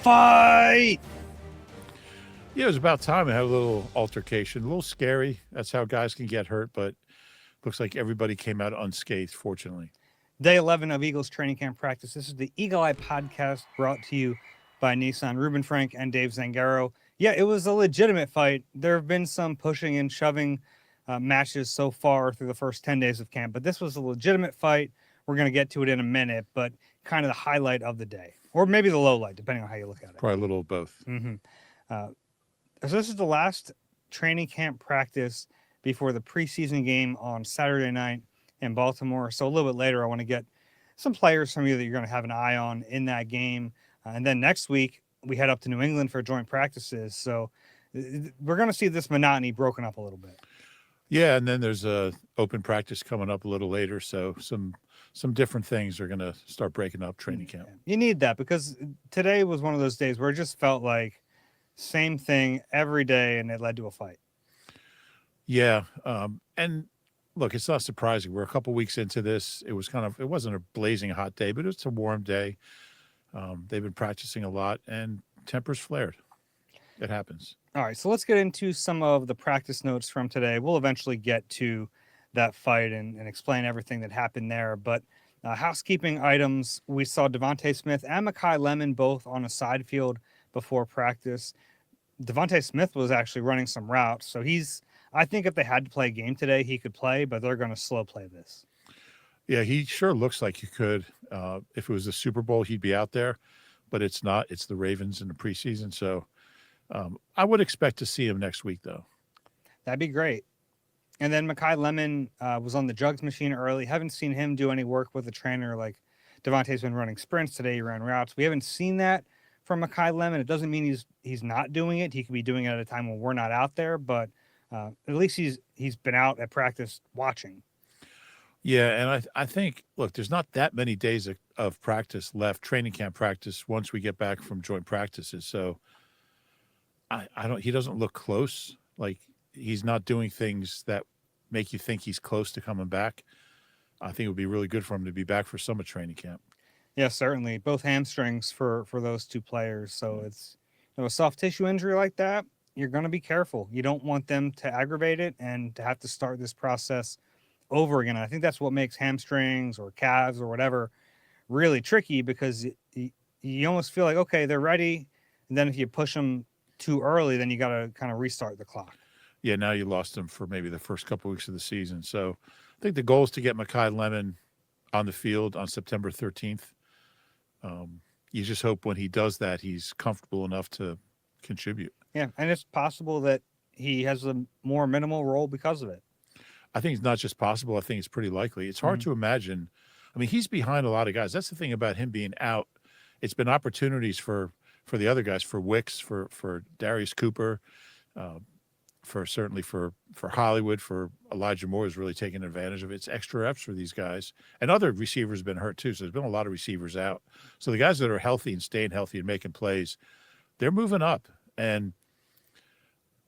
fight. Yeah, it was about time. I had a little altercation, a little scary. That's how guys can get hurt, but looks like everybody came out unscathed, fortunately. Day 11 of Eagles training camp practice. This is the Eagle Eye podcast brought to you by Nissan. Reuben, Frank, and Dave Zangaro. Yeah, it was a legitimate fight. There have been some pushing and shoving matches so far through the first 10 days of camp, but this was a legitimate fight. We're going to get to it in a minute, but kind of the highlight of the day, or maybe the low light, depending on how you look at it. Probably a little of both. So this is the last training camp practice before the preseason game on Saturday night in Baltimore. So a little bit later, I want to get some players from you that you're going to have an eye on in that game. And then next week, we head up to New England for joint practices. So we're going to see this monotony broken up a little bit. Yeah, and then there's a open practice coming up a little later. So some different things are going to start breaking up training camp. You need that because today was one of those days where it just felt like same thing every day, and it led to a fight. Yeah, and look, it's not surprising. We're a couple weeks into this. It wasn't a blazing hot day, but it's a warm day. They've been practicing a lot, and tempers flared. It happens. All right, so let's get into some of the practice notes from today. We'll eventually get to that fight and explain everything that happened there. But housekeeping items, we saw Devontae Smith and Mekhi Lemon both on a side field before practice. Devontae Smith was actually running some routes, so I think if they had to play a game today, he could play, but they're going to slow play this. Yeah, he sure looks like he could. If it was the Super Bowl, he'd be out there, but it's not. It's the Ravens in the preseason, so I would expect to see him next week, though. That'd be great. And then Mekhi Lemon was on the jugs machine early. Haven't seen him do any work with a trainer like Devontae's been running sprints today. He ran routes. We haven't seen that from Mekhi Lemon. It doesn't mean he's not doing it. He could be doing it at a time when we're not out there, but at least he's been out at practice watching. Yeah, and I think, look, there's not that many days of practice left, training camp practice, once we get back from joint practices. So he doesn't look close. Like he's not doing things that make you think he's close to coming back. I think it would be really good for him to be back for summer training camp. Yeah, certainly. Both hamstrings for those two players. So it's a soft tissue injury like that, you're going to be careful. You don't want them to aggravate it and to have to start this process over again. And I think that's what makes hamstrings or calves or whatever really tricky because you almost feel like, okay, they're ready. And then if you push them too early, then you got to kind of restart the clock. Yeah, now you lost them for maybe the first couple of weeks of the season. So I think the goal is to get Mekhi Lemon on the field on September 13th. You just hope when he does that, he's comfortable enough to contribute. Yeah, and it's possible that he has a more minimal role because of it. I think it's not just possible. I think it's pretty likely. It's hard to imagine. I mean, he's behind a lot of guys. That's the thing about him being out. It's been opportunities for the other guys, for Wicks, for Darius Cooper, certainly for Hollywood, for Elijah Moore is really taking advantage of it. It's extra reps for these guys. And other receivers have been hurt too, so there's been a lot of receivers out. So the guys that are healthy and staying healthy and making plays, they're moving up. And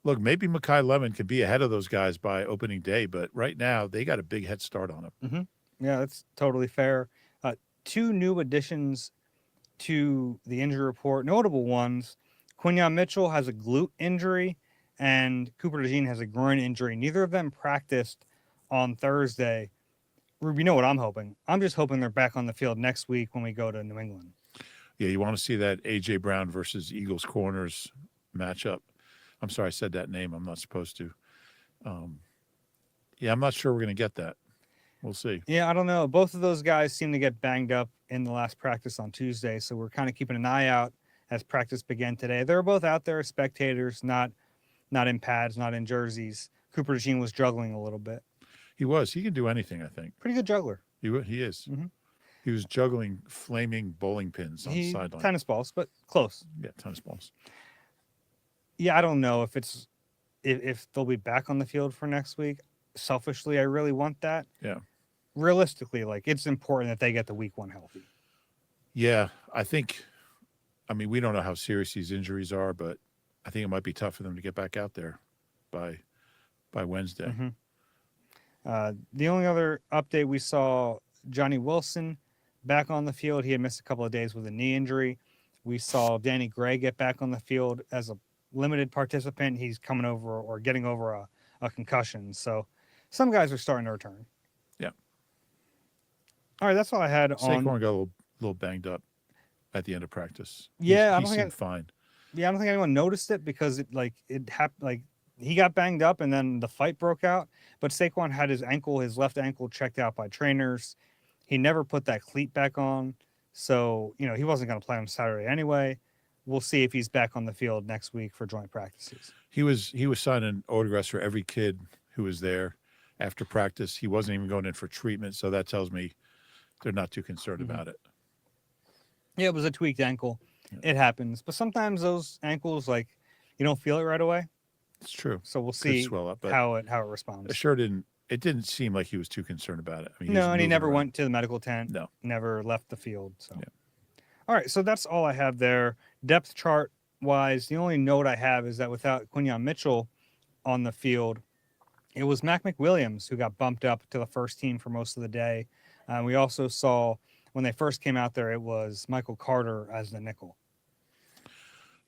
look, maybe Mekhi Lemon could be ahead of those guys by opening day, but right now they got a big head start on him. Mm-hmm. Yeah, that's totally fair. Two new additions to the injury report, notable ones. Quinyon Mitchell has a glute injury, and Cooper DeJean has a groin injury. Neither of them practiced on Thursday. Rube, you know what I'm hoping? I'm just hoping they're back on the field next week when we go to New England. Yeah, you want to see that A.J. Brown versus Eagles corners matchup. I'm sorry I said that name. I'm not supposed to. Yeah, I'm not sure we're going to get that. We'll see. Yeah, I don't know. Both of those guys seem to get banged up in the last practice on Tuesday, so we're kind of keeping an eye out as practice began today. They were both out there as spectators, not in pads, not in jerseys. Cooper DeJean was juggling a little bit. He was. He can do anything, I think. Pretty good juggler. He is. Mm-hmm. He was juggling flaming bowling pins on the sideline. Tennis balls, but close. Yeah, tennis balls. Yeah, I don't know if they'll be back on the field for next week. Selfishly, I really want that. Yeah. Realistically, it's important that they get the week one healthy. Yeah, we don't know how serious these injuries are, but I think it might be tough for them to get back out there by Wednesday. Mm-hmm. The only other update we saw, Johnny Wilson back on the field. He had missed a couple of days with a knee injury. We saw Danny Gray get back on the field as a limited participant. He's coming over or getting over a concussion. So some guys are starting to return. Yeah. All right, that's all I had on. Saquon got a little banged up at the end of practice. Yeah, he seemed fine. Yeah, I don't think anyone noticed it because it happened. Like he got banged up and then the fight broke out. But Saquon had his left ankle, checked out by trainers. He never put that cleat back on, so he wasn't going to play on Saturday anyway. We'll see if he's back on the field next week for joint practices. He was signing autographs for every kid who was there after practice. He wasn't even going in for treatment, so that tells me they're not too concerned about it. Yeah, it was a tweaked ankle. Yeah. It happens, but sometimes those ankles, like, you don't feel it right away. It's true. So we'll see swell up, how it responds. It didn't seem like he was too concerned about it. I mean, no, and he never went to the medical tent. No, never left the field. So, all right. So that's all I have there. Depth chart wise, the only note I have is that without Quinyon Mitchell on the field, it was Mac McWilliams who got bumped up to the first team for most of the day. We also saw when they first came out there, it was Michael Carter as the nickel.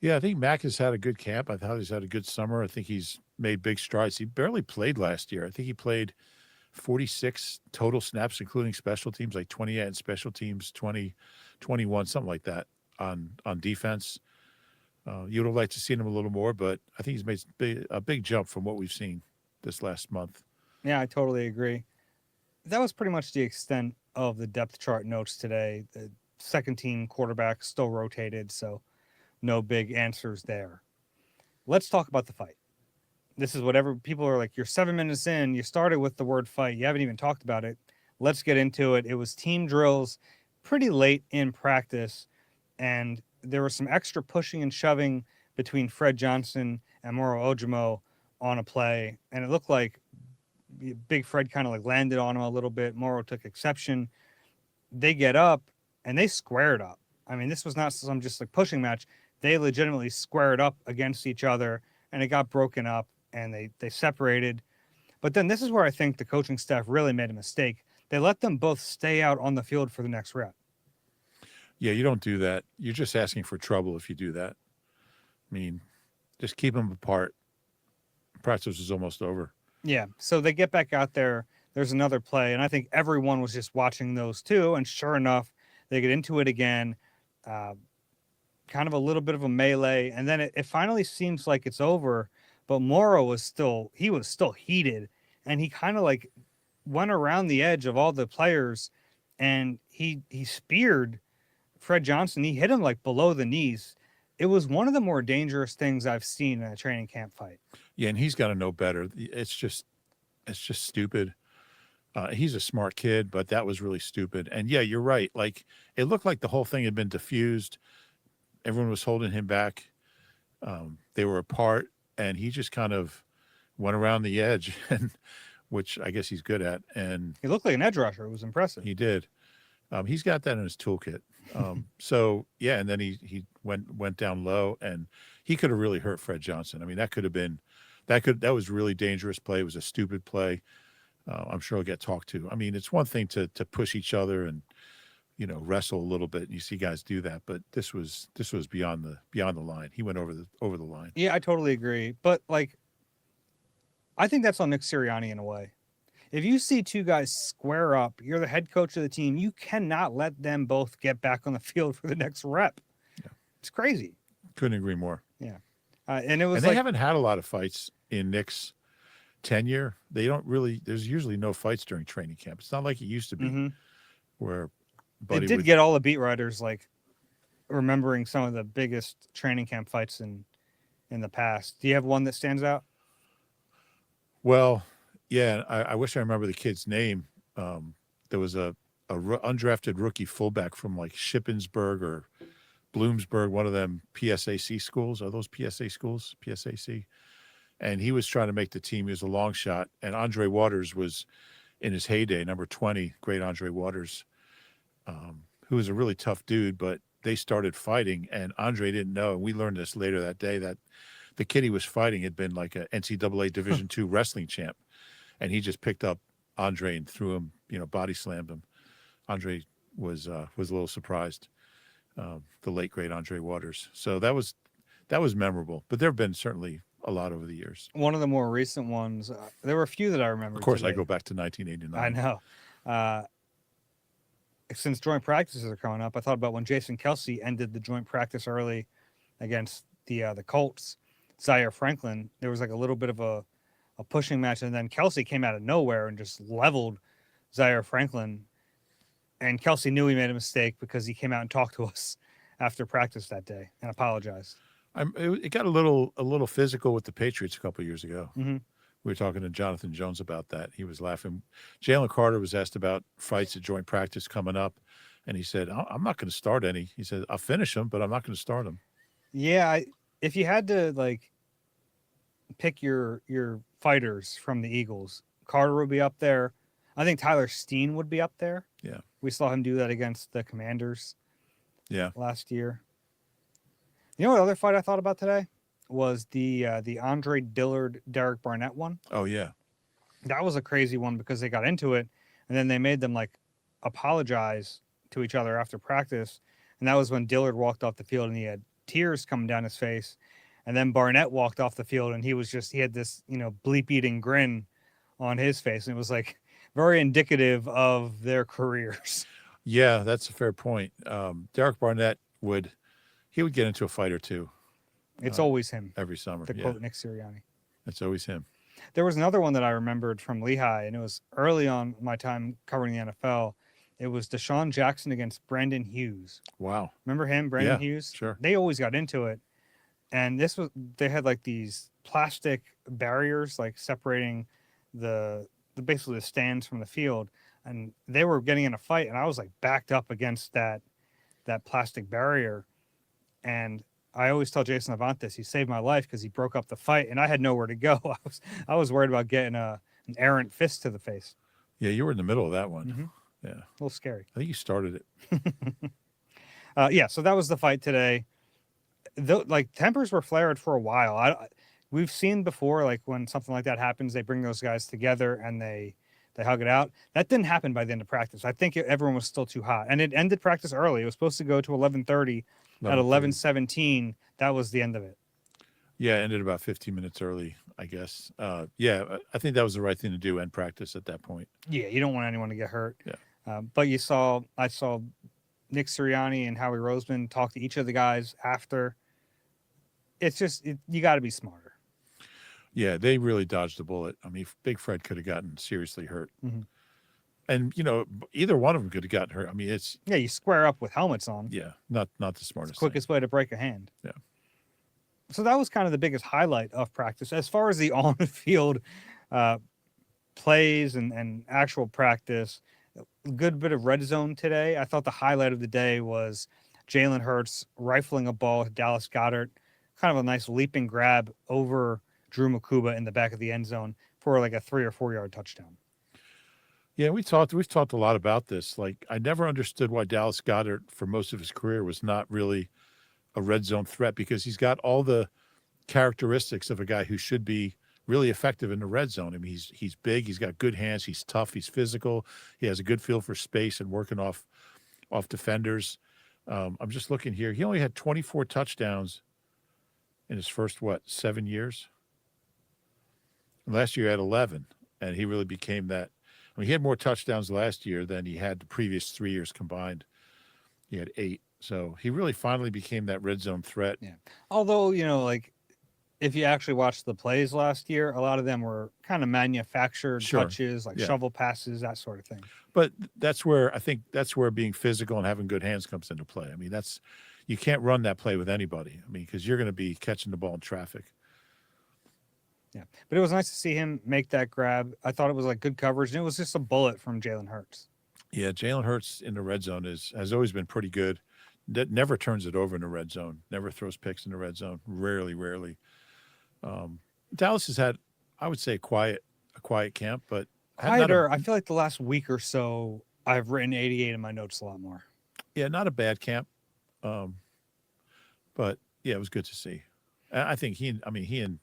Yeah, I think Mac has had a good camp. I thought he's had a good summer. I think he's made big strides. He barely played last year. I think he played 46 total snaps, including special teams, like 28 in special teams, 20, 21, something like that on defense. You would have liked to see him a little more, but I think he's made a big jump from what we've seen this last month. Yeah, I totally agree. That was pretty much the extent of the depth chart notes today. The second team quarterback still rotated, so no big answers there. Let's talk about the fight. This is whatever people are like, you're 7 minutes in, you started with the word fight, you haven't even talked about it. Let's get into it. It was team drills pretty late in practice, and there was some extra pushing and shoving between Fred Johnson and Moro Ojimo on a play, and it looked like Big Fred kind of like landed on him a little bit. Moro took exception. They get up and they squared up. I mean, this was not some just like pushing match. They legitimately squared up against each other, and it got broken up, and they separated. But then this is where I think the coaching staff really made a mistake. They let them both stay out on the field for the next rep. Yeah, you don't do that. You're just asking for trouble if you do that. I mean, just keep them apart. Practice is almost over. Yeah, so they get back out there. There's another play, and I think everyone was just watching those two, and sure enough, they get into it again. Kind of a little bit of a melee, and then it finally seems like it's over, but Moro was still heated, and he kind of like went around the edge of all the players, and he speared Fred Johnson. He hit him like below the knees. It was one of the more dangerous things I've seen in a training camp fight. Yeah, and he's got to know better. It's just stupid. He's a smart kid, but that was really stupid. And yeah, you're right. Like, it looked like the whole thing had been diffused. Everyone was holding him back. They were apart, and he just kind of went around the edge, and which I guess he's good at. And he looked like an edge rusher. It was impressive. He did. He's got that in his toolkit. So yeah, and then he went down low, and he could have really hurt Fred Johnson. I mean, that was really dangerous play. It was a stupid play. I'm sure he'll get talked to. I mean, it's one thing to push each other and wrestle a little bit, and you see guys do that, but this was beyond the line. He went over the line. Yeah, I totally agree. But like, I think that's on Nick Sirianni in a way. If you see two guys square up, you're the head coach of the team, you cannot let them both get back on the field for the next rep. Yeah. It's crazy. Couldn't agree more. Yeah. And they haven't had a lot of fights in Nick's tenure. They don't really, there's usually no fights during training camp. It's not like it used to be where Buddy it did get all the beat writers like remembering some of the biggest training camp fights in the past. Do you have one that stands out? Well, yeah, I wish I remember the kid's name. There was a undrafted rookie fullback from like Shippensburg or Bloomsburg, one of them PSAC schools. Are those PSA schools? PSAC. And he was trying to make the team. He was a long shot. And Andre Waters was in his heyday, number 20, great Andre Waters, who was a really tough dude, but they started fighting, and Andre didn't know. And we learned this later that day that the kid he was fighting had been like a NCAA Division II wrestling champ. And he just picked up Andre and threw him, body slammed him. Andre was a little surprised. the late great Andre Waters. So that was memorable. But there have been certainly a lot over the years. One of the more recent ones, there were a few that I remember. Of course, today. I go back to 1989. I know. Since joint practices are coming up, I thought about when Jason Kelce ended the joint practice early against the Colts. Zaire Franklin, there was like a little bit of a pushing match, and then Kelce came out of nowhere and just leveled Zaire Franklin. And Kelce knew he made a mistake because he came out and talked to us after practice that day and apologized. It got a little physical with the Patriots a couple of years ago. Mm-hmm. We were talking to Jonathan Jones about that. He was laughing. Jalen Carter was asked about fights at joint practice coming up, and he said, "I'm not going to start any." He said, "I'll finish them, but I'm not going to start them." Yeah, if you had to like pick your fighters from the Eagles, Carter would be up there. I think Tyler Steen would be up there. Yeah, we saw him do that against the Commanders. Yeah, last year. You know what other fight I thought about today was the Andre Dillard Derek Barnett one. Oh yeah, that was a crazy one because they got into it and then they made them like apologize to each other after practice, and that was when Dillard walked off the field and he had tears coming down his face, and then Barnett walked off the field and he had this bleep eating grin on his face, and it was like very indicative of their careers. Yeah, that's a fair point. Derek Barnett would get into a fight or two. It's always him every summer. To quote Nick Sirianni. It's always him. There was another one that I remembered from Lehigh, and it was early on my time covering the NFL. It was Deshaun Jackson against Brandon Hughes. Wow. Remember him, Brandon Hughes? Sure. They always got into it. And they had like these plastic barriers like separating the basically the stands from the field. And they were getting in a fight, and I was like backed up against that plastic barrier. And I always tell Jason Avant this, he saved my life because he broke up the fight, and I had nowhere to go. I was worried about getting an errant fist to the face. Yeah, you were in the middle of that one. Mm-hmm. Yeah, a little scary. I think you started it. Yeah, so that was the fight today. Like tempers were flared for a while. We've seen before, like when something like that happens, they bring those guys together and they hug it out. That didn't happen by the end of practice. I think everyone was still too hot, and it ended practice early. It was supposed to go to 11:30. At 11:17, that was the end of it. Yeah, it ended about 15 minutes early, I guess. Yeah, I think that was the right thing to do, end practice at that point. Yeah, you don't want anyone to get hurt. Yeah. But I saw Nick Sirianni and Howie Roseman talk to each of the guys after. It's just, you got to be smarter. Yeah, they really dodged the bullet. I mean, Big Fred could have gotten seriously hurt. Mm-hmm. And, either one of them could have gotten hurt. I mean, it's... Yeah, you square up with helmets on. Yeah, not the smartest It's the quickest way to break a hand. Yeah. So that was kind of the biggest highlight of practice. As far as the on-field plays and actual practice, a good bit of red zone today. I thought the highlight of the day was Jalen Hurts rifling a ball to Dallas Goedert, kind of a nice leaping grab over Drew Makuba in the back of the end zone for like a 3 or 4 yard touchdown. Yeah, we've talked a lot about this. Like, I never understood why Dallas Goedert for most of his career was not really a red zone threat, because he's got all the characteristics of a guy who should be really effective in the red zone. I mean, he's big, he's got good hands, he's tough, he's physical, he has a good feel for space and working off defenders. I'm just looking here. He only had 24 touchdowns in his first 7 years. And last year he had 11, and he really became that. I mean, he had more touchdowns last year than he had the previous 3 years combined. He had 8. So he really finally became that red zone threat. Yeah. Although, like if you actually watched the plays last year, a lot of them were kind of manufactured touches, like shovel passes, that sort of thing. But that's where being physical and having good hands comes into play. I mean, you can't run that play with anybody. I mean, because you're going to be catching the ball in traffic. Yeah, but it was nice to see him make that grab. I thought it was like good coverage, and it was just a bullet from Jalen Hurts. Yeah, Jalen Hurts in the red zone has always been pretty good. Never turns it over in the red zone. Never throws picks in the red zone. Rarely. Dallas has had, I would say, a quiet camp, but quieter. I feel like the last week or so, I've written 88 in my notes a lot more. Yeah, not a bad camp, but yeah, it was good to see. I think he and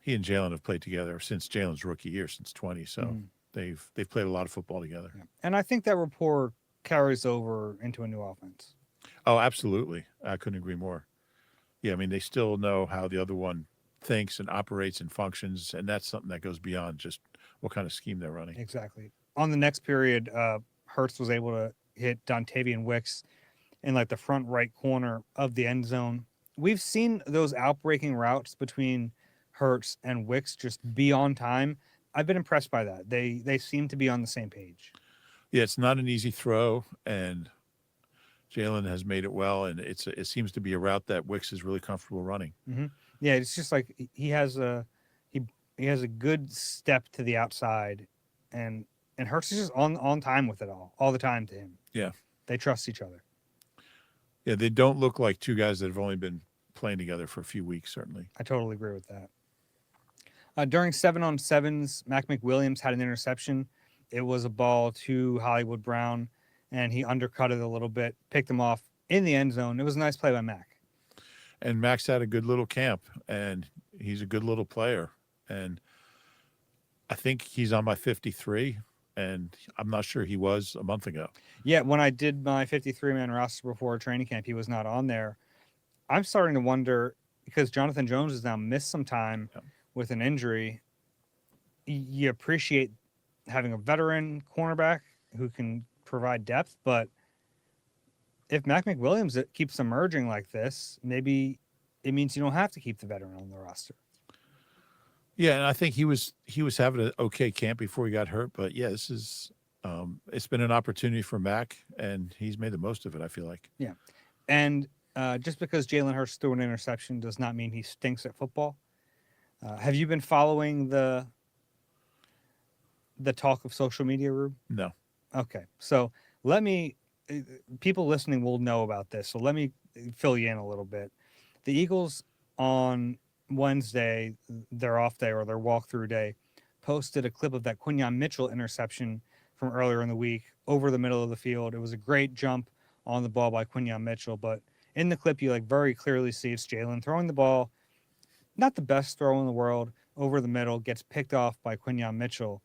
Jalen have played together since Jalen's rookie year, since 20. So they've played a lot of football together. Yeah. And I think that rapport carries over into a new offense. Oh, absolutely. I couldn't agree more. Yeah, I mean, they still know how the other one thinks and operates and functions, and that's something that goes beyond just what kind of scheme they're running. Exactly. On the next period, Hertz was able to hit Dontavian Wicks in like the front right corner of the end zone. We've seen those outbreaking routes between Hertz and Wicks just be on time. I've been impressed by that. They seem to be on the same page. Yeah, it's not an easy throw, and Jalen has made it well, and it seems to be a route that Wicks is really comfortable running. Mm-hmm. Yeah, it's just like he has a he he has a good step to the outside, and Hertz is just on time with it all the time to him. Yeah. They trust each other. Yeah, they don't look like two guys that have only been playing together for a few weeks, certainly. I totally agree with that. During 7-on-7s, Mac McWilliams had an interception. It was a ball to Hollywood Brown, and he undercut it a little bit, picked him off in the end zone. It was a nice play by Mac. And Max had a good little camp, and he's a good little player. And I think he's on my 53, and I'm not sure he was a month ago. Yeah, when I did my 53-man roster before training camp, he was not on there. I'm starting to wonder, because Jonathan Jones has now missed some time with an injury, you appreciate having a veteran cornerback who can provide depth, but if Mac McWilliams keeps emerging like this, maybe it means you don't have to keep the veteran on the roster. Yeah, and I think he was having an okay camp before he got hurt, but yeah, this is it's been an opportunity for Mac, and he's made the most of it, I feel like. Yeah, and just because Jalen Hurts threw an interception does not mean he stinks at football. Have you been following the talk of social media, Rube? No. Okay, so let me. People listening will know about this, so let me fill you in a little bit. The Eagles on Wednesday, their off day or their walkthrough day, posted a clip of that Quinyon Mitchell interception from earlier in the week over the middle of the field. It was a great jump on the ball by Quinyon Mitchell, but in the clip, you like very clearly see it's Jalen throwing the ball, not the best throw in the world, over the middle, gets picked off by Quinyon Mitchell,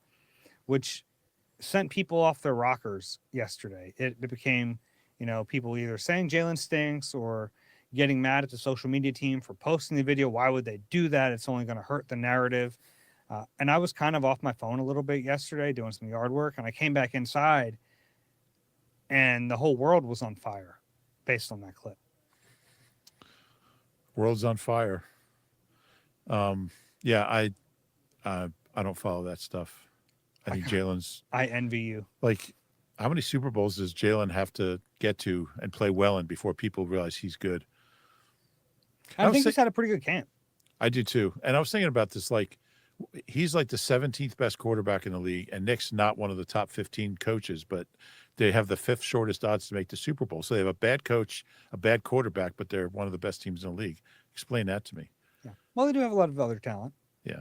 which sent people off their rockers yesterday. It became, people either saying Jalen stinks or getting mad at the social media team for posting the video. Why would they do that? It's only going to hurt the narrative. And I was kind of off my phone a little bit yesterday doing some yard work, and I came back inside and the whole world was on fire based on that clip. World's on fire. Yeah, I don't follow that stuff. I think Jalen's. I envy you. Like, how many Super Bowls does Jalen have to get to and play well in before people realize he's good? I think he's had a pretty good camp. I do too. And I was thinking about this, like, he's like the 17th best quarterback in the league, and Nick's not one of the top 15 coaches, but they have the 5th shortest odds to make the Super Bowl. So they have a bad coach, a bad quarterback, but they're one of the best teams in the league. Explain that to me. Yeah. Well, they do have a lot of other talent. Yeah.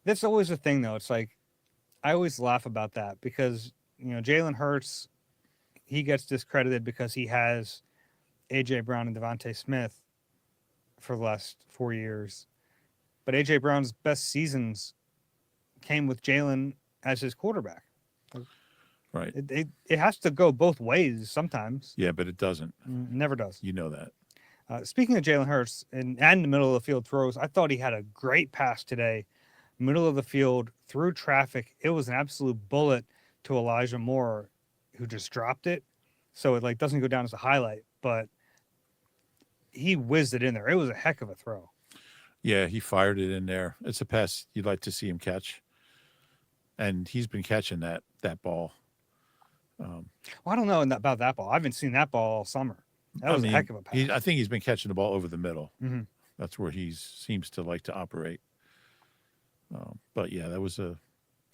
That's always the thing, though. It's like, I always laugh about that because, Jalen Hurts, he gets discredited because he has A.J. Brown and Devontae Smith for the last 4 years. But A.J. Brown's best seasons came with Jalen as his quarterback. Right. It has to go both ways sometimes. Yeah, but it doesn't. Never does. You know that. Speaking of Jalen Hurts and the middle of the field throws, I thought he had a great pass today. Middle of the field, through traffic. It was an absolute bullet to Elijah Moore, who just dropped it. So it doesn't go down as a highlight, but he whizzed it in there. It was a heck of a throw. Yeah, he fired it in there. It's a pass you'd like to see him catch. And he's been catching that ball. Well, I don't know about that ball. I haven't seen that ball all summer. That was a heck of a pass. I think he's been catching the ball over the middle. Mm-hmm. That's where he seems to like to operate. But yeah,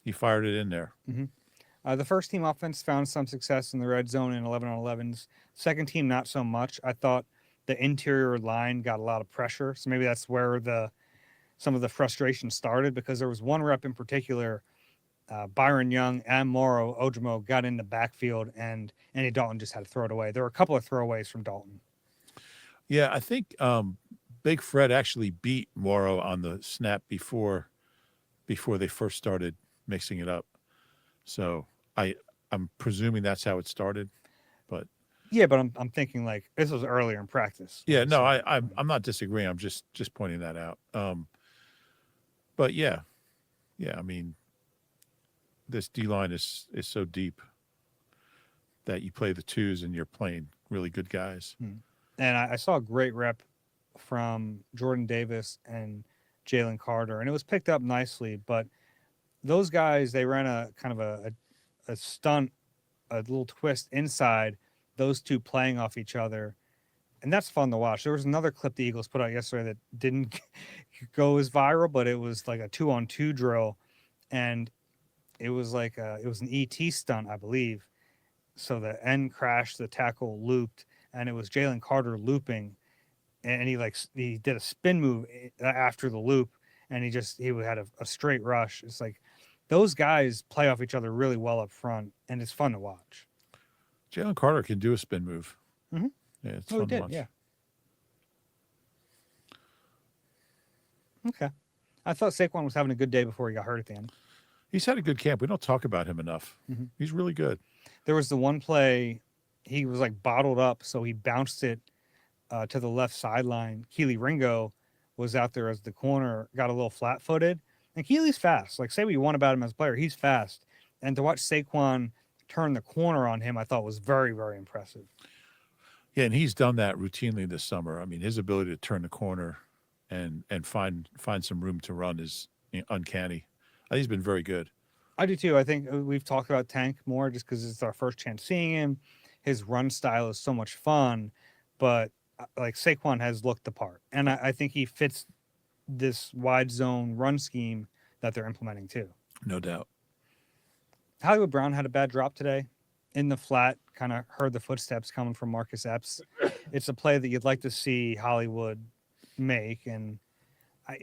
he fired it in there. Mm-hmm. The first team offense found some success in the red zone in 11-on-11s. Second team, not so much. I thought the interior line got a lot of pressure. So maybe that's where some of the frustration started, because there was one rep in particular, Byron Young and Moro Ojimo got in the backfield and Andy Dalton just had to throw it away. There were a couple of throwaways from Dalton. Yeah, I think Big Fred actually beat Moro on the snap before they first started mixing it up. So I'm presuming that's how it started. But Yeah, but I'm thinking like this was earlier in practice. Yeah, like, no, so- I'm not disagreeing. I'm just pointing that out. But yeah, I mean, this D line is so deep that you play the twos and you're playing really good guys. And I saw a great rep from Jordan Davis and Jalen Carter, and it was picked up nicely. But those guys, they ran a kind of a stunt, a little twist inside, those two playing off each other. And that's fun to watch. There was another clip the Eagles put out yesterday that didn't go as viral, but it was like a 2-on-2 drill. And it was like it was an ET stunt, I believe. So the end crashed, the tackle looped, and it was Jalen Carter looping, and he did a spin move after the loop, and he had a straight rush. It's like those guys play off each other really well up front, and it's fun to watch. Jalen Carter can do a spin move. Mm-hmm. Yeah, it's Oh, fun he to did, watch. yeah. Okay. I thought Saquon was having a good day before he got hurt at the end. He's had a good camp. We don't talk about him enough. Mm-hmm. He's really good. There was the one play, he was like bottled up, so he bounced it to the left sideline. Keely Ringo was out there as the corner, got a little flat-footed. And Keely's fast. Like, say what you want about him as a player, he's fast. And to watch Saquon turn the corner on him, I thought was very, very impressive. Yeah, and he's done that routinely this summer. I mean, his ability to turn the corner and find some room to run is uncanny. I think he's been very good. I do too. I think we've talked about Tank more just because it's our first chance seeing him. His run style is so much fun, but like Saquon has looked the part, and I think he fits this wide zone run scheme that they're implementing too. No doubt. Hollywood Brown had a bad drop today in the flat, kind of heard the footsteps coming from Marcus Epps. It's a play that you'd like to see Hollywood make, and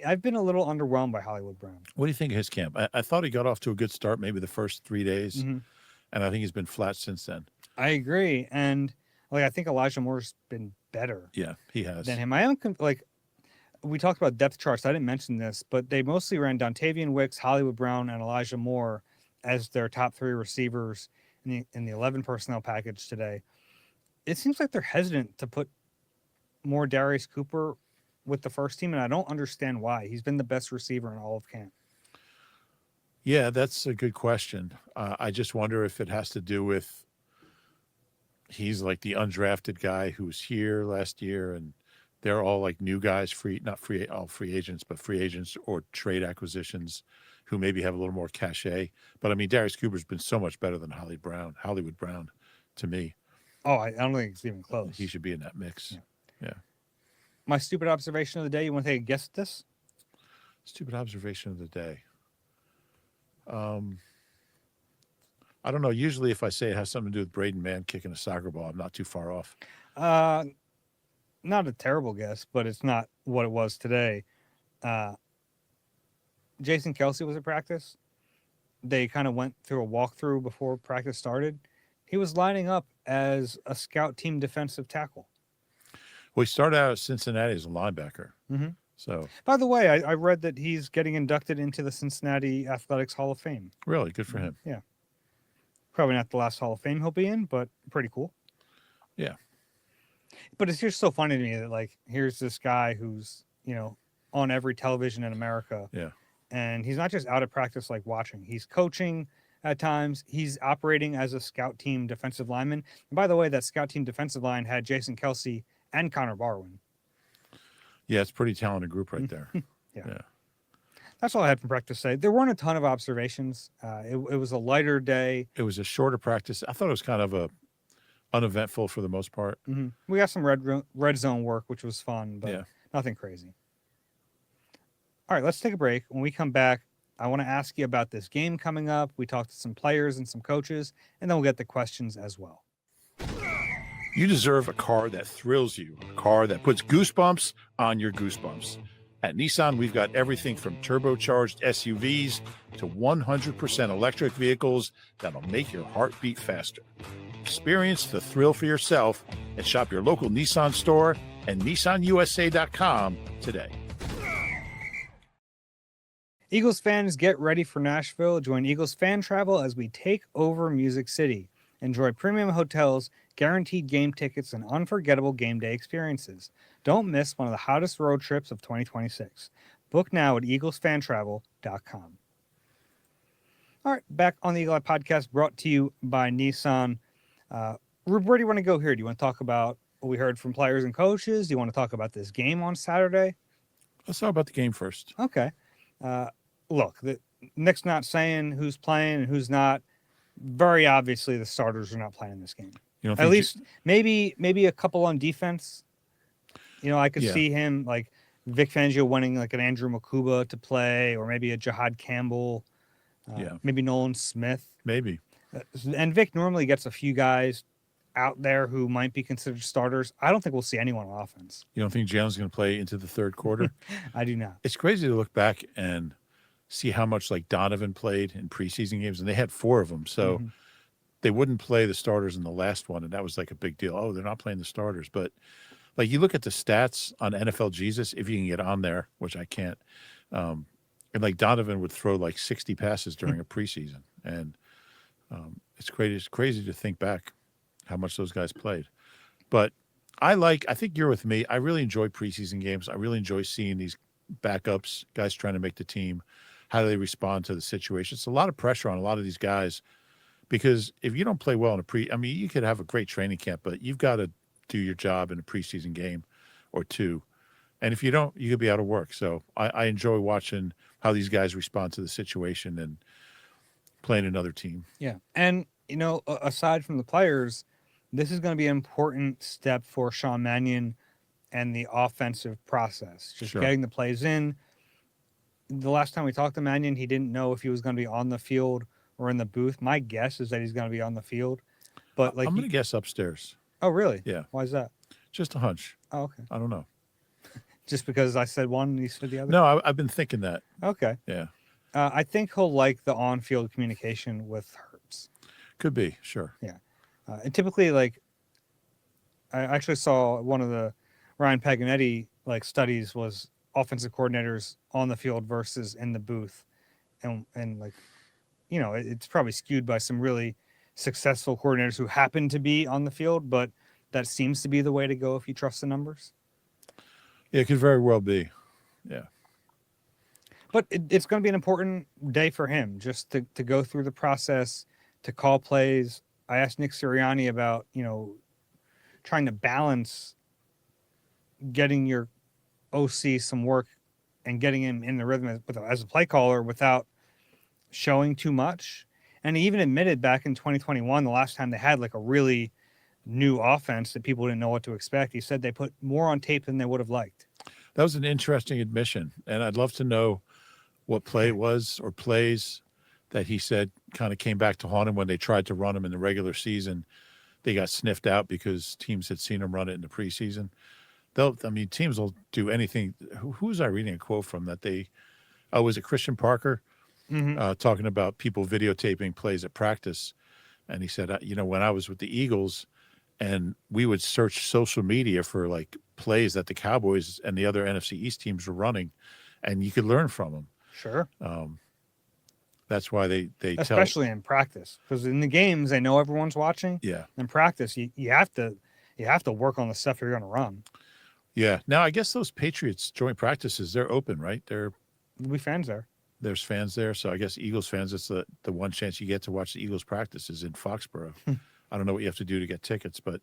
I've been a little underwhelmed by Hollywood Brown. What do you think of his camp? I thought he got off to a good start, maybe the first 3 days, Mm-hmm. and I think he's been flat since then. I agree, and like I think Elijah Moore's been better. Yeah, he has. Than him. I am like we talked about depth charts. I didn't mention this, but they mostly ran Dontavian Wicks, Hollywood Brown, and Elijah Moore as their top three receivers in the 11 personnel package today. It seems like they're hesitant to put more Darius Cooper with the first team, and I don't understand why. He's been the best receiver in all of camp. Yeah, that's a good question. I just wonder if it has to do with he's like the undrafted guy who was here last year, and they're all like new guys, all free agents, but free agents or trade acquisitions who maybe have a little more cachet. But I mean, Darius Cooper's been so much better than Hollywood Brown to me. Oh, I don't think it's even close. He should be in that mix. Yeah. My stupid observation of the day. You want to take a guess at this? Stupid observation of the day. I don't know. Usually if I say it has something to do with Braden Mann kicking a soccer ball, I'm not too far off. Not a terrible guess, but it's not what it was today. Jason Kelsey was at practice. They kind of went through a walkthrough before practice started. He was lining up as a scout team defensive tackle. Well, he started out at Cincinnati as a linebacker. Mm-hmm. So, by the way, I read that he's getting inducted into the Cincinnati Athletics Hall of Fame. Really? Good for him. Yeah. Probably not the last Hall of Fame he'll be in, but pretty cool. Yeah. But it's just so funny to me that, like, here's this guy who's, on every television in America. Yeah. And he's not just out of practice, like watching. He's coaching at times. He's operating as a scout team defensive lineman. And by the way, that scout team defensive line had Jason Kelsey and Connor Barwin. Yeah, it's a pretty talented group right there. Yeah. That's all I had from practice today. There weren't a ton of observations. It was a lighter day. It was a shorter practice. I thought it was kind of uneventful for the most part. Mm-hmm. We got some red zone work, which was fun, but nothing crazy. All right, let's take a break. When we come back, I want to ask you about this game coming up. We talked to some players and some coaches, and then we'll get the questions as well. You deserve a car that thrills you, a car that puts goosebumps on your goosebumps. At Nissan, we've got everything from turbocharged SUVs to 100% electric vehicles that'll make your heart beat faster. Experience the thrill for yourself and shop your local Nissan store and nissanusa.com today. Eagles fans, get ready for Nashville. Join Eagles Fan Travel as we take over Music City. Enjoy premium hotels, guaranteed game tickets, and unforgettable game day experiences. Don't miss one of the hottest road trips of 2026. Book now at eaglesfantravel.com. All right, back on the Eagle Eye Podcast, brought to you by Nissan. Rube, where do you want to go here? Do you want to talk about what we heard from players and coaches? Do you want to talk about this game on Saturday? Let's talk about the game first. Okay. Look, Nick's not saying who's playing and who's not. Very obviously, the starters are not playing this game. You don't At think least maybe a couple on defense. I could Yeah. see him like Vic Fangio wanting like an Andrew Makuba to play, or maybe a Jahad Campbell. Yeah. Maybe Nolan Smith. maybe. And Vic normally gets a few guys out there who might be considered starters. I don't think we'll see anyone on offense. You don't think Jalen's going to play into the third quarter? I do not. It's crazy to look back and see how much like Donovan played in preseason games, and they had 4 of them. So they wouldn't play the starters in the last one, and that was like a big deal. Oh, they're not playing the starters. But like you look at the stats on NFL Jesus, if you can get on there, which I can't, and like Donovan would throw like 60 passes during a preseason, and it's crazy. It's crazy to think back how much those guys played. But I think you're with me. I really enjoy preseason games. I really enjoy seeing these backups, guys trying to make the team, how do they respond to the situation. It's a lot of pressure on a lot of these guys because if you don't play well in you could have a great training camp, but you've got to do your job in a preseason game or two. And if you don't, you could be out of work. So I enjoy watching how these guys respond to the situation and playing another team. Yeah. And, aside from the players, this is going to be an important step for Sean Mannion and the offensive process. Just getting the plays in. The last time we talked to Mannion, he didn't know if he was going to be on the field or in the booth. My guess is that he's going to be on the field. But I'm going to guess upstairs. Oh, really? Yeah. Why is that? Just a hunch. Oh, okay. I don't know. Just because I said one and you said the other? No, I've been thinking that. Okay. Yeah. I think he'll like the on-field communication with Hurts. Could be, sure. Yeah. And typically, I actually saw one of the Ryan Paganetti studies was offensive coordinators on the field versus in the booth. And it's probably skewed by some really successful coordinators who happen to be on the field, but that seems to be the way to go if you trust the numbers. Yeah, it could very well be. Yeah. But it's going to be an important day for him just to go through the process, to call plays. I asked Nick Sirianni about, trying to balance getting your OC some work and getting him in the rhythm as a play caller without showing too much. And he even admitted back in 2021, the last time they had a really new offense that people didn't know what to expect, he said they put more on tape than they would have liked. That was an interesting admission. And I'd love to know what play it was or plays that he said kind of came back to haunt him when they tried to run him in the regular season. They got sniffed out because teams had seen him run it in the preseason. Teams will do anything. Who was I reading a quote from that was it Christian Parker talking about people videotaping plays at practice. And he said, when I was with the Eagles and we would search social media for plays that the Cowboys and the other NFC East teams were running, and you could learn from them. Sure. That's why they especially in practice, because in the games they know everyone's watching. Yeah. In practice, you have to work on the stuff you're going to run. Yeah. Now I guess those Patriots joint practices, they're open, right? There'll be fans there. There's fans there, so I guess Eagles fans. It's the one chance you get to watch the Eagles practices in Foxborough. I don't know what you have to do to get tickets, but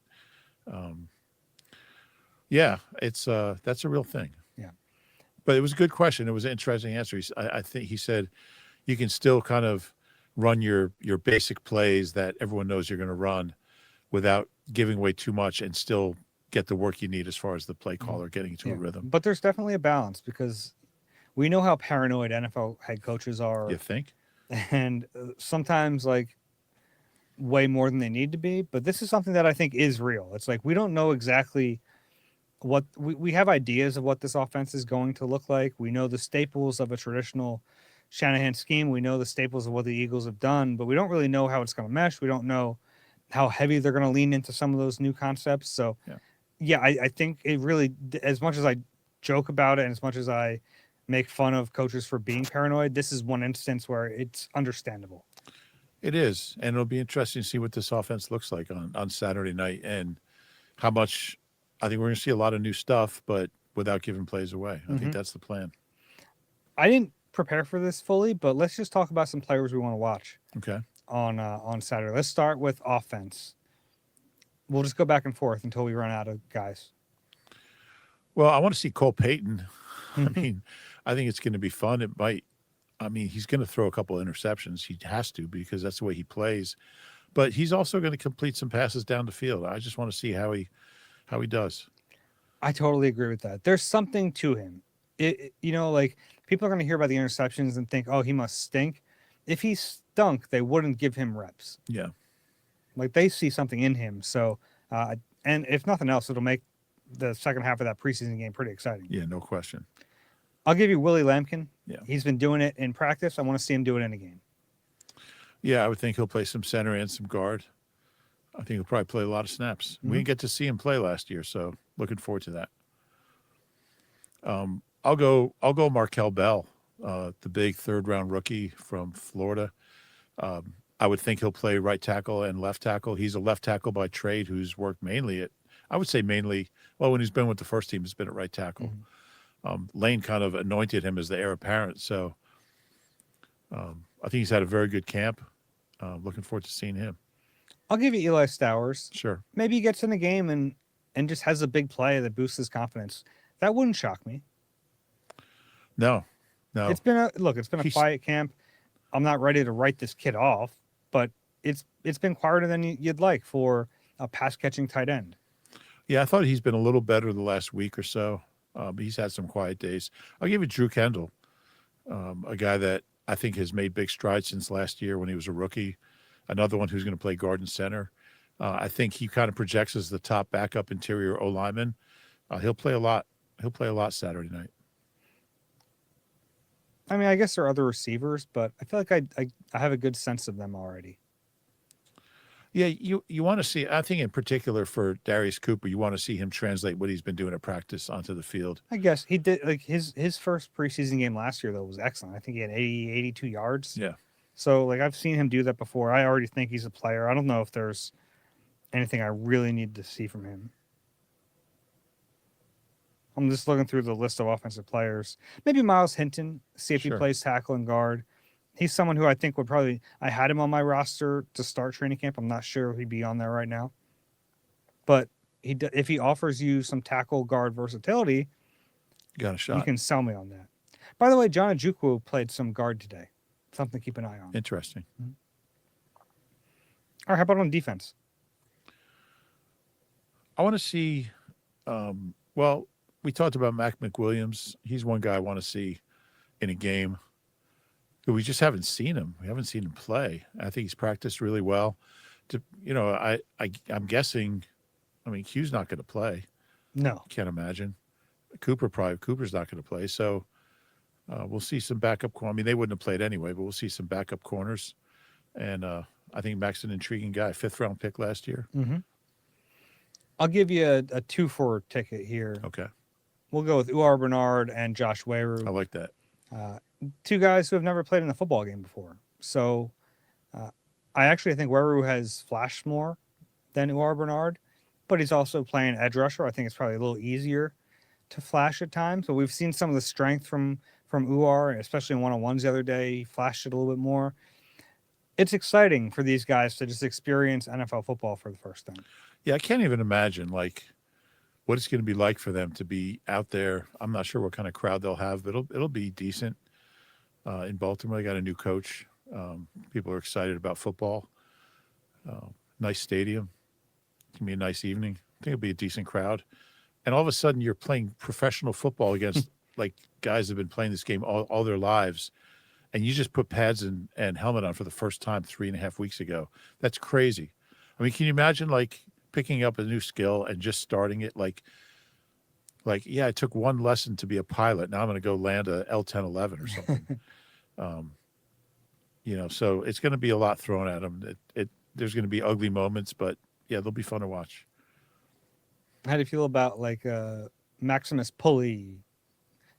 yeah, it's that's a real thing. Yeah. But it was a good question. It was an interesting answer. I think he said you can still kind of run your basic plays that everyone knows you're going to run without giving away too much and still get the work you need as far as the play caller getting into a rhythm. But there's definitely a balance because we know how paranoid NFL head coaches are. You think? And sometimes way more than they need to be. But this is something that I think is real. It's we don't know exactly what we have ideas of what this offense is going to look like. We know the staples of a traditional Shanahan scheme. We know the staples of what the Eagles have done, but we don't really know how it's going to mesh. We don't know how heavy they're going to lean into some of those new concepts. So I think it really, as much as I joke about it and as much as I make fun of coaches for being paranoid, this is one instance where it's understandable. It is, and it'll be interesting to see what this offense looks like on Saturday night and how much. I think we're going to see a lot of new stuff, but without giving plays away. I think that's the plan. I didn't prepare for this fully, but let's just talk about some players we want to watch Okay. on Saturday. Let's start with offense. We'll just go back and forth until we run out of guys. Well, I want to see Cole Payton. I mean, I think it's going to be fun. It might. I mean, he's going to throw a couple of interceptions. He has to because that's the way he plays. But he's also going to complete some passes down the field. I just want to see how he does. I totally agree with that. There's something to him. Like people are going to hear about the interceptions and think, oh, he must stink. If he stunk, they wouldn't give him reps. Yeah. Like they see something in him. So, and if nothing else, it'll make the second half of that preseason game pretty exciting. Yeah, no question. I'll give you Willie Lampkin. Yeah. He's been doing it in practice. I want to see him do it in a game. Yeah, I would think he'll play some center and some guard. I think he'll probably play a lot of snaps. We didn't get to see him play last year, so looking forward to that. I'll go Markel Bell, the big third-round rookie from Florida. I would think he'll play right tackle and left tackle. He's a left tackle by trade who's worked mainly when he's been with the first team, he's been at right tackle. Lane kind of anointed him as the heir apparent, so I think he's had a very good camp. Looking forward to seeing him. I'll give you Eli Stowers. Sure. Maybe he gets in the game and just has a big play that boosts his confidence. That wouldn't shock me. No. It's been a quiet camp. I'm not ready to write this kid off, but it's been quieter than you'd like for a pass catching tight end. Yeah, I thought he's been a little better the last week or so. But he's had some quiet days. I'll give you Drew Kendall, a guy that I think has made big strides since last year when he was a rookie. Another one who's going to play guard and center. I think he kind of projects as the top backup interior O-lineman. He'll play a lot. He'll play a lot Saturday night. I mean, I guess there are other receivers, but I feel like I have a good sense of them already. Yeah, you want to see, I think in particular for Darius Cooper, you want to see him translate what he's been doing at practice onto the field. I guess he did, like his first preseason game last year, though, was excellent. I think he had 82 yards. Yeah. So, like, I've seen him do that before. I already think he's a player. I don't know if there's anything I really need to see from him. I'm just looking through the list of offensive players. Maybe Miles Hinton, see if he plays tackle and guard. He's someone who I think would probably, I had him on my roster to start training camp. I'm not sure if he'd be on there right now. But if he offers you some tackle guard versatility, got a shot. You can sell me on that. By the way, John Ojukwu played some guard today. Something to keep an eye on. Interesting. Mm-hmm. All right, how about on defense? I want to see, well, we talked about Mac McWilliams. He's one guy I want to see in a game. We just haven't seen him. We haven't seen him play. I think he's practiced really well. I'm guessing, I mean, Q's not going to play. No. Can't imagine. Cooper's not going to play. So we'll see some backup. I mean, they wouldn't have played anyway, but we'll see some backup corners. And I think Mac's an intriguing guy. 5th-round pick last year. Mm-hmm. I'll give you a 2-for ticket here. Okay. We'll go with Uar Bernard and Josh Wayru. I like that. Two guys who have never played in a football game before. So I actually think Wayru has flashed more than Uar Bernard, but he's also playing edge rusher. I think it's probably a little easier to flash at times. But we've seen some of the strength from Uar, especially in one-on-ones the other day. He flashed it a little bit more. It's exciting for these guys to just experience NFL football for the first time. Yeah, I can't even imagine what it's going to be like for them to be out there. I'm not sure what kind of crowd they'll have, but it'll be decent. In Baltimore, they got a new coach. People are excited about football. Nice stadium. It's going to be a nice evening. I think it'll be a decent crowd. And all of a sudden, you're playing professional football against guys that have been playing this game all their lives, and you just put pads and helmet on for the first time 3.5 weeks ago. That's crazy. I mean, can you imagine picking up a new skill and just starting it yeah, I took one lesson to be a pilot. Now I'm going to go land a L-1011 or something. So it's going to be a lot thrown at them. There's going to be ugly moments, but yeah, they'll be fun to watch. How do you feel about Maximus Pulley,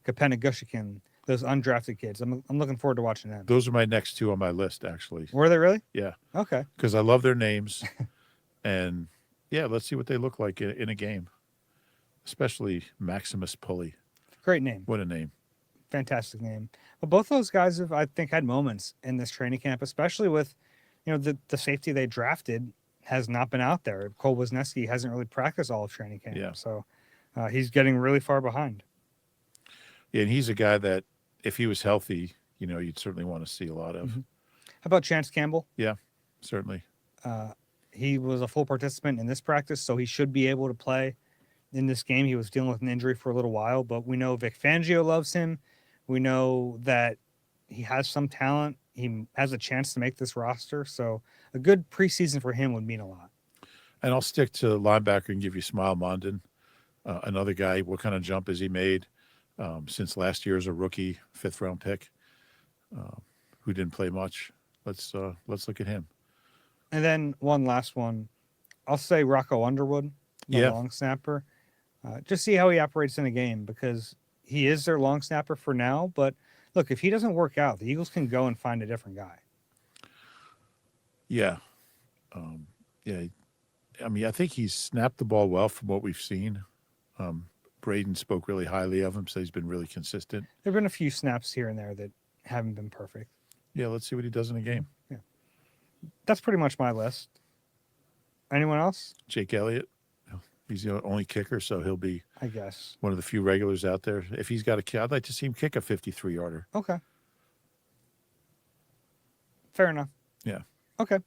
Kapena Gushikin? those undrafted kids. I'm looking forward to watching them. Those are my next two on my list, actually. Were they really? Yeah, Okay. because I love their names, and yeah, let's see what they look like in a game. Especially Maximus Pulley. Great name. What a name. Fantastic name. But both those guys have, I think, had moments in this training camp, especially with, the safety they drafted has not been out there. Cole Wisniewski hasn't really practiced all of training camp. Yeah. So he's getting really far behind. Yeah, and he's a guy that if he was healthy, you'd certainly want to see a lot of. Mm-hmm. How about Chance Campbell? Yeah, certainly. He was a full participant in this practice, so he should be able to play in this game. He was dealing with an injury for a little while, but we know Vic Fangio loves him. We know that he has some talent. He has a chance to make this roster. So a good preseason for him would mean a lot. And I'll stick to linebacker and give you Smile Mondon, another guy. What kind of jump has he made since last year as a rookie, 5th-round pick, who didn't play much? Let's look at him. And then one last one. I'll say Rocco Underwood, the long snapper. Just see how he operates in a game, because he is their long snapper for now. But look, if he doesn't work out, the Eagles can go and find a different guy. Yeah. Yeah. I mean, I think he's snapped the ball well from what we've seen. Braden spoke really highly of him, so he's been really consistent. There have been a few snaps here and there that haven't been perfect. Yeah, let's see what he does in a game. Yeah. That's pretty much my list. Anyone else? Jake Elliott. He's the only kicker, so he'll be, I guess, one of the few regulars out there. If he's got a kick, I'd like to see him kick a 53-yarder. Okay. Fair enough. Yeah. Okay.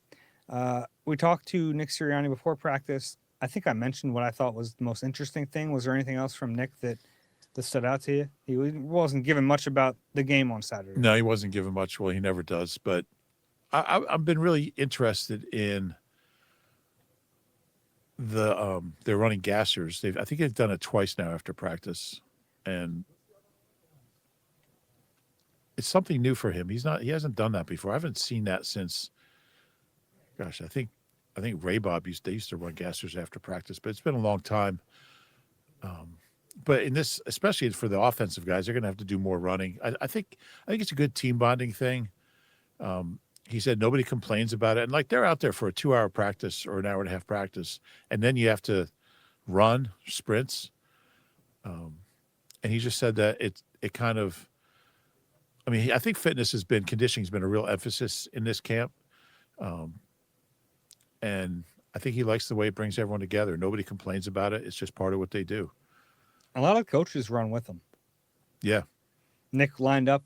We talked to Nick Sirianni before practice. I think I mentioned what I thought was the most interesting thing. Was there anything else from Nick that stood out to you? He wasn't given much about the game on Saturday. No, he wasn't given much. Well, he never does. But I've been really interested in they're running gassers. I think they've done it twice now after practice, and it's something new for him. He hasn't done that before. I haven't seen that since. Gosh, I think Ray Bob used to run gassers after practice, but it's been a long time. But in this, especially for the offensive guys, they're going to have to do more running. I think it's a good team bonding thing. He said nobody complains about it, and like they're out there for a 2-hour practice or an hour and a half practice, and then you have to run sprints. And he just said that it kind of. I mean, I think conditioning's been a real emphasis in this camp. And I think he likes the way it brings everyone together. Nobody complains about it. It's just part of what they do. A lot of coaches run with them. Yeah. Nick lined up.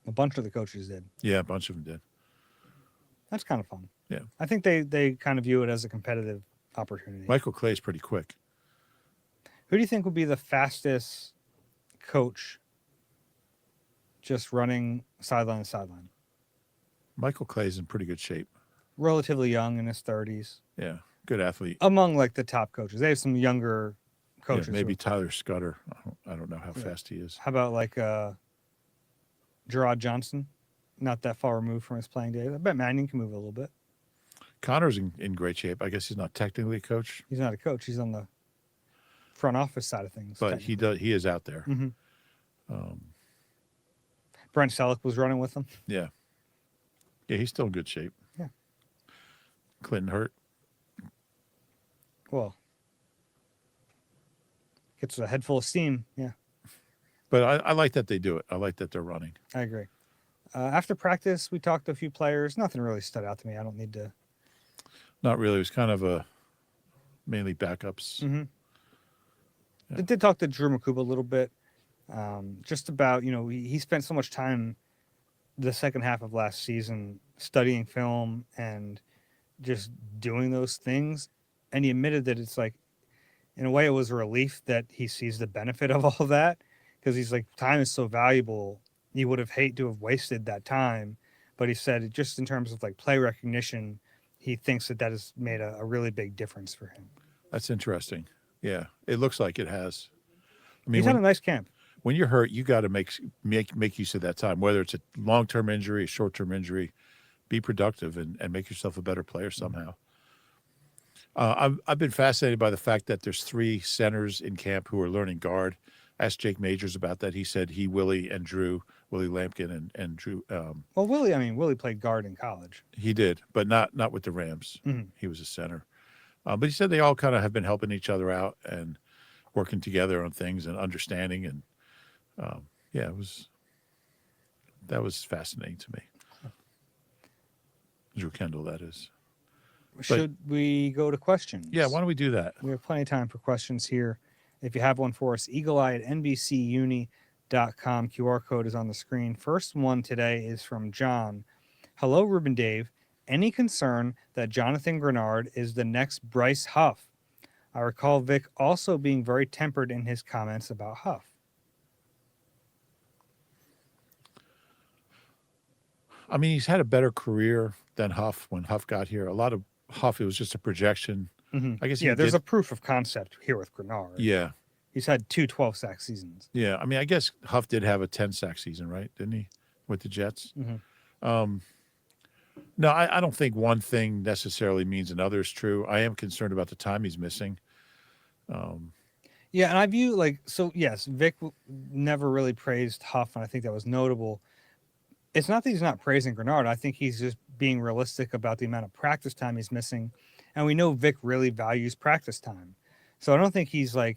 A bunch of the coaches did. Yeah, a bunch of them did. That's kind of fun. Yeah. I think they kind of view it as a competitive opportunity. Michael Clay's pretty quick. Who do you think would be the fastest coach just running sideline to sideline? Michael Clay's in pretty good shape. Relatively young, in his 30s. Yeah, good athlete. Among like the top coaches. They have some younger coaches. Yeah, maybe Tyler Scudder. I don't know how fast he is. How about like Gerard Johnson? Not that far removed from his playing days. I bet Manning can move a little bit. Connor's in great shape. I guess he's not technically a coach. He's not a coach. He's on the front office side of things. But he is out there. Mm-hmm. Brent Selleck was running with him. Yeah. Yeah, he's still in good shape. Yeah. Clinton hurt. Well, gets a head full of steam. Yeah. But I like that they do it. I like that they're running. I agree. After practice, we talked to a few players. Nothing really stood out to me. I don't need to. Not really. It was kind of mainly backups. Mm-hmm. Yeah. I did talk to Drew McCuba a little bit, just about, he spent so much time the second half of last season studying film and just doing those things. And he admitted that it's like, in a way, it was a relief that he sees the benefit of all that, because he's like, time is so valuable. He would have hated to have wasted that time. But he said, just in terms of like play recognition, he thinks that has made a really big difference for him. That's interesting. Yeah, it looks like it has. I mean, he's had a nice camp. When you're hurt, you got to make use of that time, whether it's a long-term injury, a short-term injury. Be productive and make yourself a better player somehow. I've been fascinated by the fact that there's 3 centers in camp who are learning guard. asked Jake Majors about that. He said Willie Lampkin and Drew. Well, Willie played guard in college. He did, but not with the Rams. Mhm. He was a center. But he said they all kind of have been helping each other out and working together on things and understanding. And yeah, that was fascinating to me. Drew Kendall, that is. Should we go to questions? Yeah, why don't we do that? We have plenty of time for questions here. If you have one for us, eagle-eye at nbcuni.com. QR code is on the screen. First one today is from John. Hello, Reuben Dave. Any concern that Jonathan Grenard is the next Bryce Huff? I recall Vic also being very tempered in his comments about Huff. I mean, he's had a better career than Huff when Huff got here. A lot of Huff, it was just a projection. Mm-hmm. I guess there's a proof of concept here with Grenard. Yeah. He's had 2 12-sack seasons. Yeah. I mean, I guess Huff did have a 10-sack season, right? Didn't he? With the Jets? Mm-hmm. No, I don't think one thing necessarily means another is true. I am concerned about the time he's missing. Yeah, and I view yes, Vic never really praised Huff, and I think that was notable. It's not that he's not praising Grenard. I think he's just being realistic about the amount of practice time he's missing. And we know Vic really values practice time. So I don't think he's I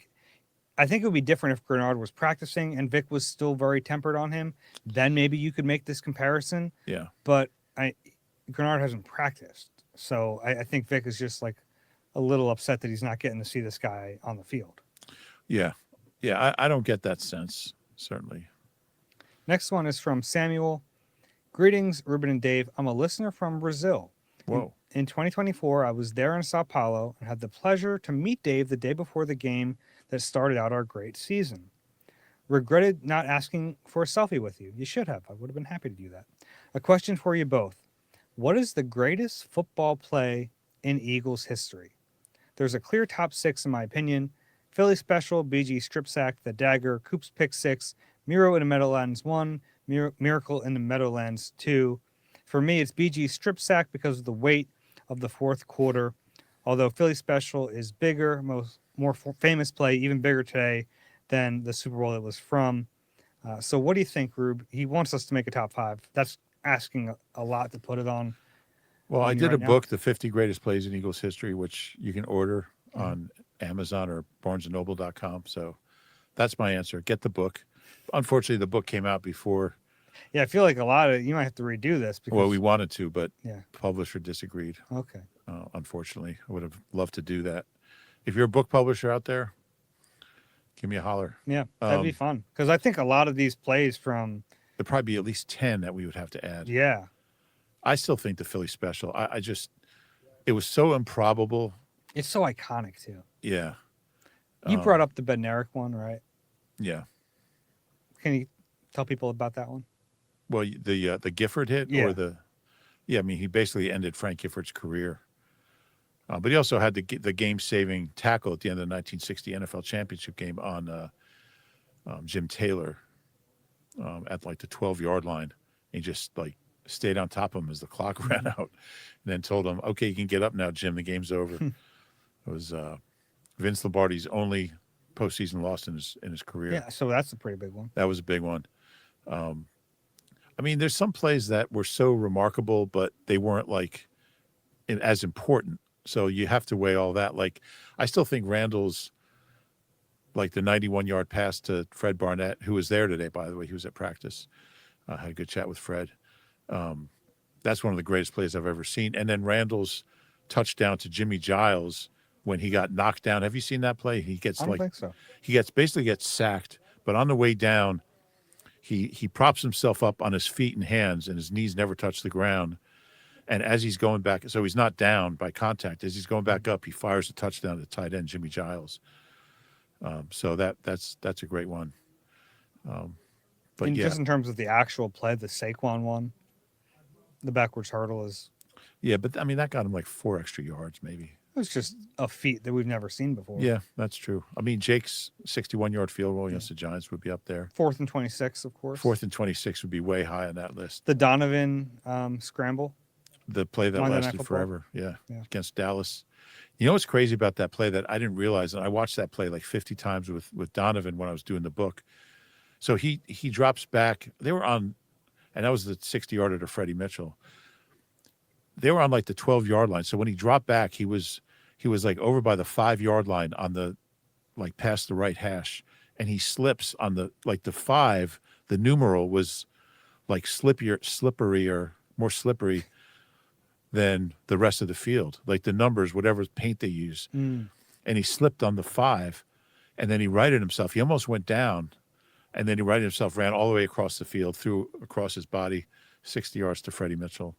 think it would be different if Grenard was practicing and Vic was still very tempered on him. Then maybe you could make this comparison. Yeah. But Grenard hasn't practiced. So I think Vic is just a little upset that he's not getting to see this guy on the field. Yeah. Yeah, I don't get that sense, certainly. Next one is from Samuel. Greetings, Reuben and Dave. I'm a listener from Brazil. Whoa. In 2024, I was there in Sao Paulo and had the pleasure to meet Dave the day before the game that started out our great season. Regretted not asking for a selfie with you. You should have. I would have been happy to do that. A question for you both. What is the greatest football play in Eagles history? There's a clear top 6 in my opinion. Philly special, BG strip sack, the dagger, Coop's pick 6, Miro in the Meadowlands 1, Miracle in the Meadowlands 2. For me, it's BG strip sack because of the weight of the fourth quarter. Although Philly special is bigger, more famous play, even bigger today than the Super Bowl it was from. So what do you think, Rube? He wants us to make a top 5. That's asking a lot to put it on. Well, I did a book, The 50 Greatest Plays in Eagles History, which you can order on Amazon or barnesandnoble.com. So that's my answer. Get the book. Unfortunately, the book came out before. Yeah, I feel like you might have to redo this. Well, we wanted to, but the publisher disagreed. Okay. Unfortunately, I would have loved to do that. If you're a book publisher out there, give me a holler. Yeah, that'd be fun. Because I think a lot of these plays from... There'd probably be at least 10 that we would have to add. Yeah. I still think the Philly special, it was so improbable. It's so iconic, too. Yeah. You brought up the Bednarik one, right? Yeah. Can you tell people about that one? Well, the Gifford hit I mean, he basically ended Frank Gifford's career. But he also had the game-saving tackle at the end of the 1960 NFL Championship game on Jim Taylor at the 12-yard line. He just stayed on top of him as the clock ran out, and then told him, "Okay, you can get up now, Jim. The game's over." It was Vince Lombardi's only postseason loss in his career. Yeah, so that's a pretty big one. That was a big one. I mean, there's some plays that were so remarkable, but they weren't as important. So you have to weigh all that. I still think Randall's the 91-yard pass to Fred Barnett, who was there today, by the way. He was at practice. I had a good chat with Fred. That's one of the greatest plays I've ever seen. And then Randall's touchdown to Jimmy Giles when he got knocked down. Have you seen that play? He gets I don't think so. He basically gets sacked, but on the way down, he props himself up on his feet and hands, and his knees never touch the ground. And as he's going back, so he's not down by contact. As he's going back up, he fires a touchdown to the tight end, Jimmy Giles. So that's a great one. But just in terms of the actual play, the Saquon one, the backwards hurdle is. Yeah, but I mean that got him 4 extra yards, maybe. It was just a feat that we've never seen before. Yeah, that's true. I mean, Jake's 61-yard field goal against the Giants would be up there. 4th and 26, of course. 4th and 26 would be way high on that list. The Donovan scramble. The play that Monday Night lasted Football? forever. Yeah. Yeah. Against Dallas. You know what's crazy about that play that I didn't realize, and I watched that play like 50 times with Donovan when I was doing the book. So he drops back. They were on, and that was the 60-yarder to Freddie Mitchell. They were on like the 12-yard line. So when he dropped back, he was like over by the 5-yard line on the, like past the right hash, and he slips on the, like the 5. The numeral was like slipperier, more slippery than the rest of the field, like the numbers, whatever paint they use. Mm. And he slipped on the 5, and then he righted himself. He almost went down, and then he righted himself, ran all the way across the field, threw across his body, 60 yards to Freddie Mitchell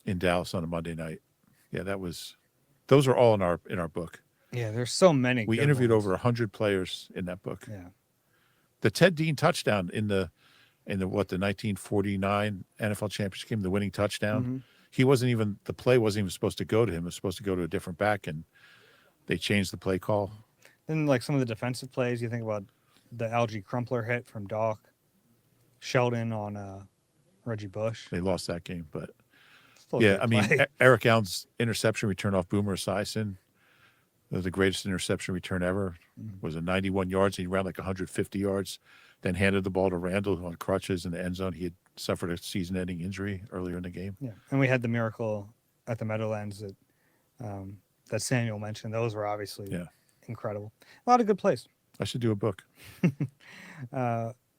in Dallas on a Monday night. Yeah, those are all in our book. Yeah, there's so many. We good interviewed ones. over 100 players in that book. Yeah. The Ted Dean touchdown in the 1949 NFL championship game, the winning touchdown. Mm-hmm. The play wasn't even supposed to go to him. It was supposed to go to a different back, and they changed the play call. Then, like some of the defensive plays, you think about the Algie Crumpler hit from Doc, Sheldon on Reggie Bush. They lost that game, but Still a yeah, good I mean, play. Eric Allen's interception return off Boomer Esiason, the greatest interception return ever, was a 91 yards. He ran like 150 yards, then handed the ball to Randall on crutches in the end zone. He had suffered a season-ending injury earlier in the game. Yeah, and we had the miracle at the Meadowlands that Samuel mentioned. Those were obviously incredible. A lot of good plays. I should do a book.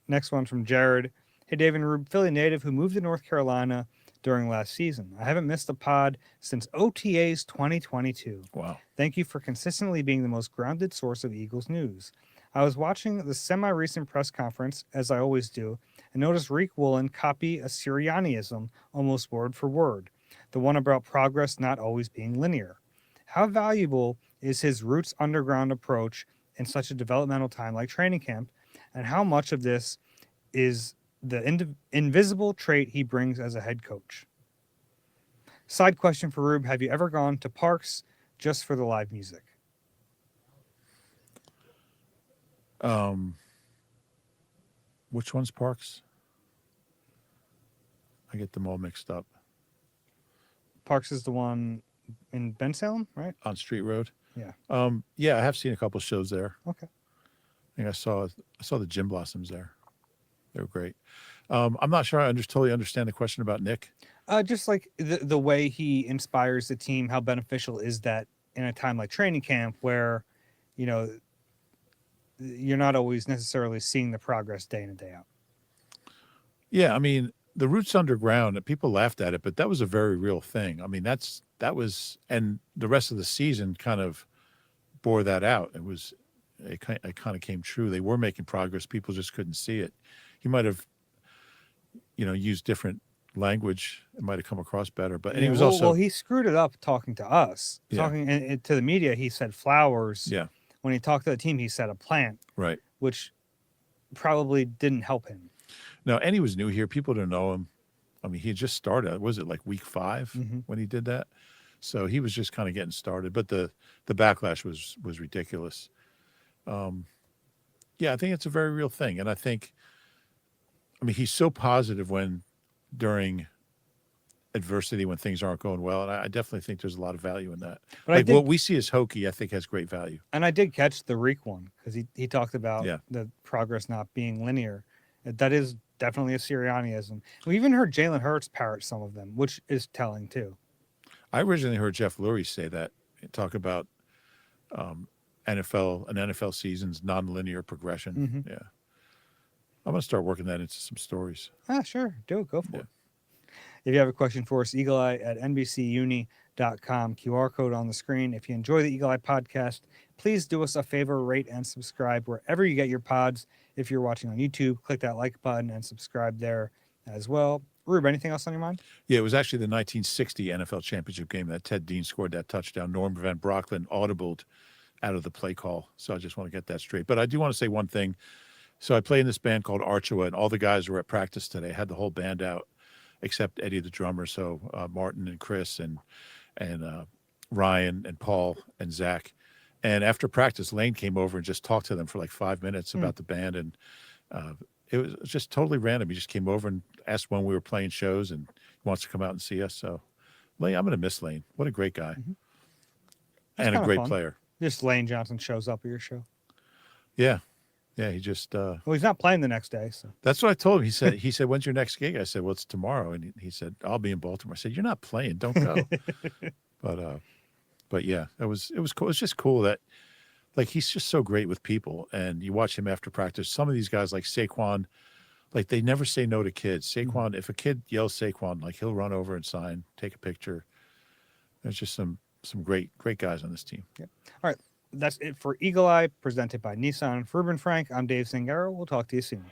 Next one from Jared. Hey, Dave and Rube, Philly native who moved to North Carolina during last season. I haven't missed a pod since OTAs 2022. Wow. Thank you for consistently being the most grounded source of Eagles news. I was watching the semi-recent press conference, as I always do, and noticed Reek Woolen copy a Sirianniism almost word for word, the one about progress not always being linear. How valuable is his roots underground approach in such a developmental time like training camp, and how much of this is the invisible trait he brings as a head coach? Side question for Rube, have you ever gone to Parks just for the live music? Which one's Parks? I get them all mixed up. Parks is the one in Bensalem, right? On Street Road. Yeah. Yeah, I have seen a couple shows there. Okay. I think I saw the Gym Blossoms there. They were great. I'm not sure I totally understand the question about Nick. Just like the way he inspires the team, how beneficial is that in a time like training camp where, you know, you're not always necessarily seeing the progress day in and day out. Yeah, I mean, the roots underground, people laughed at it, but that was a very real thing. I mean, that was, and the rest of the season kind of bore that out. It kind of came true. They were making progress. People just couldn't see it. He might have, used different language. It might have come across better, but and he was also, well, he screwed it up talking to us, talking to the media. He said flowers. Yeah. When he talked to the team, he said a plant. Right. Which probably didn't help him. No, and he was new here. People didn't know him. I mean, he had just started. Was it like week 5 when he did that? So he was just kind of getting started. But the backlash was ridiculous. Yeah, I think it's a very real thing. And I think, he's so positive during adversity, when things aren't going well. And I definitely think there's a lot of value in that. But what we see as hokey, I think has great value. And I did catch the Reek one because he talked about the progress not being linear. That is definitely a Sirianniism. We even heard Jalen Hurts parrot some of them, which is telling too. I originally heard Jeff Lurie say that, talk about an NFL season's nonlinear progression. Yeah. I'm going to start working that into some stories. Sure. Do it. Go for it. If you have a question for us, eagle-eye at nbcuni.com, QR code on the screen. If you enjoy the Eagle Eye podcast, please do us a favor, rate and subscribe wherever you get your pods. If you're watching on YouTube, click that like button and subscribe there as well. Rube, anything else on your mind? Yeah, it was actually the 1960 NFL championship game that Ted Dean scored that touchdown. Norm Van Brocklin audibled out of the play call. So I just want to get that straight. But I do want to say one thing. So I play in this band called Archua, and all the guys were at practice today. I had the whole band out except Eddie, the drummer. So Martin and Chris and Ryan and Paul and Zach. And after practice, Lane came over and just talked to them for like 5 minutes about the band. And it was just totally random. He just came over and asked when we were playing shows and wants to come out and see us. So, Lane, I'm going to miss Lane. What a great guy. It's And a kinda great fun. player. Just Lane Johnson shows up at your show. Yeah. Yeah. He just, Well, he's not playing the next day, so that's what I told him. He said, when's your next gig? I said, well, it's tomorrow. And he said, I'll be in Baltimore. I said, you're not playing. Don't go. But yeah, it was cool. It's just cool that, like, he's just so great with people. And you watch him after practice. Some of these guys like Saquon, like, they never say no to kids. Saquon, if a kid yells Saquon, like, he'll run over and sign, take a picture. There's just some great guys on this team. All right. That's it for Eagle Eye, presented by Nissan. For Reuben Frank, I'm Dave Zangaro. We'll talk to you soon.